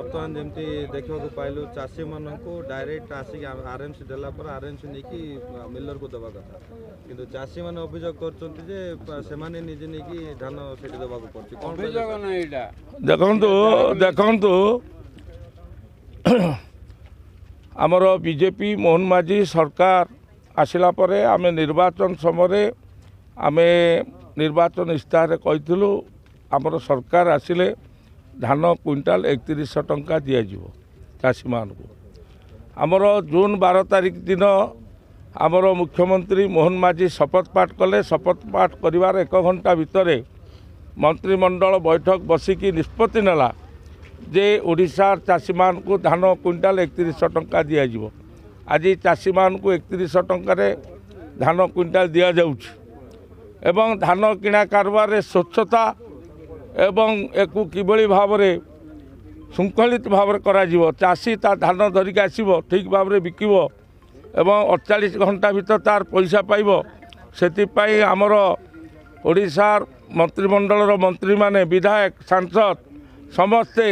बर्तमान जमती देखा पाइलु चाषी मान को डायरेक्ट आसिक आरएमसी देला पर आरएमसी नहीं कि मिलर को दबा कथा किंतु चाषी मान अभियोग कर निजे नहीं धान से देवा देखु आमर बीजेपी मोहन माझी सरकार आसिला परे आमे निर्वाचन समय आमे निर्वाचन इस्ताहार कहिथिलु आमर सरकार आसिले धान क्विंटाल 3100 टंका दियाजिवो चाषी मानकु आमर जून 12 तारिख दिन आमर मुख्यमंत्री मोहन माझी शपथ पाठ कले। शपथ पाठ करिवार 1 घंटा भितरे मंत्रिमंडल बैठक बसिकी निष्पत्ति नेला जे ओडिशा चाषी मानकु धान क्विंटाल 3100 टंका दियाजिवो। आज चाषी मानकु 3100 टंका धान क्विंटाल दिया जाउछि एवं धान किणा कारबार रे स्वच्छता एवं एकु किभली भाव में शृंखलित भाव में करा जीवो। चाषी ता धान धरिक आसीबो ठीक भाव में बिकिबो एवं 48 घंटा भीतर तार पैसा पाइबो। सेतिपाई आमर ओडिशा मंत्रिमंडल मंत्री माने विधायक सांसद समस्ते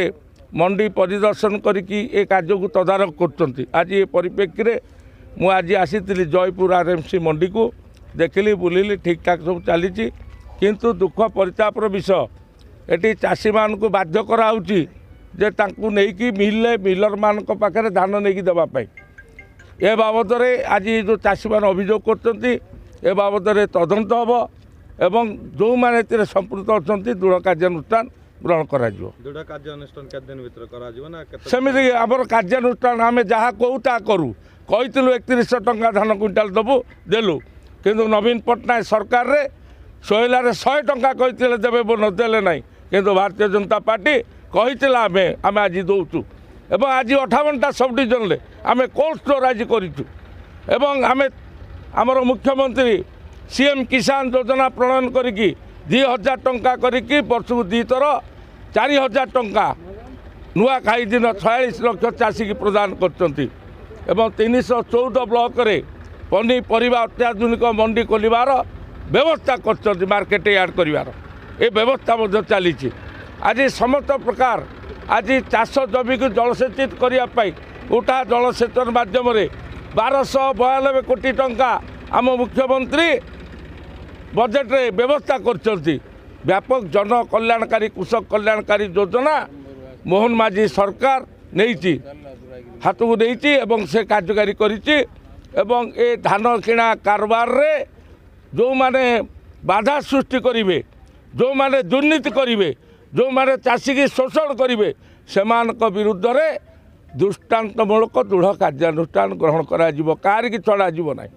मंडी परिदर्शन करिकी ए कार्य को तदारख करछंती। आज ये परिप्रेक्षी रे मु आज आसीतिली जयपुर आरएमसी मंडी को देखिली बुलिली ठीक ठाक सब चली किंतु दुख परितापर विषय एटी चाषी मान को बाध्य कराउची जे तांकु नेकी मिलले मिलर मान को पाखरे धान नेकी देबा पई। ए बाबद रे आज जो चाषी मान अभियोग करछंती ए बाबद रे तदंत हबो एवं जो माने एते संपृक्त अछंती दृढ़ कार्यानुष्ठान ग्रहण करा जिवो। दृढ़ कार्यानुष्ठान केते दिन भीतर करा जिवो ना केते सेमिति हमर कार्यानुष्ठान आमे जहा कहू ता करू। कहितलु 3100 टंका धान क्विंटाल दबु देलु किंतु नवीन पटनायक सरकार रे सोइला रे 100 टंका कहितले देबे न देले नाही किंतु भारतीय जनता पार्टी कहितला आमे आज दउचु एवं आज 58टा सब डिविजन ले आमे कोल्ड स्टोर आज करिचु एवं आमे हमर मुख्यमंत्री सीएम किसान योजना प्रणयन करिकी 2000 टंका करिकी वर्षକୁ 2 थर 4000 टंका नुआ खाई दिन 46 लाख चाषी की प्रदान करचंती एवं 314 ब्लॉक रे पनीपरिया अत्याधुनिक मंडी खोलिबार व्यवस्था करचंती मार्केट यार्ड करिवार ए व्यवस्था मध्य चली। आज समस्त प्रकार आज चाष जमी को जलसेचित करने उठा जलसेचन माध्यम 1292 कोटी टंका आम मुख्यमंत्री बजेट रे व्यवस्था करचंती। व्यापक जन कल्याणकारी कृषक कल्याणकारी योजना मोहन माझी सरकार नहीं हाथ को नहीं एवं से कार्यकारी करिछि एवं ए धान किणा कारबार रे जो माने बाधा सृष्टि करिवे जो माने दुर्नीति करिवे जो माने चाषी की शोषण करिवे सेमानक विरुद्ध रे दृष्टांतमूलक दृढ़ कार्यानुष्ठान ग्रहण करा जिवो कार की छड़ा जिवो नाही।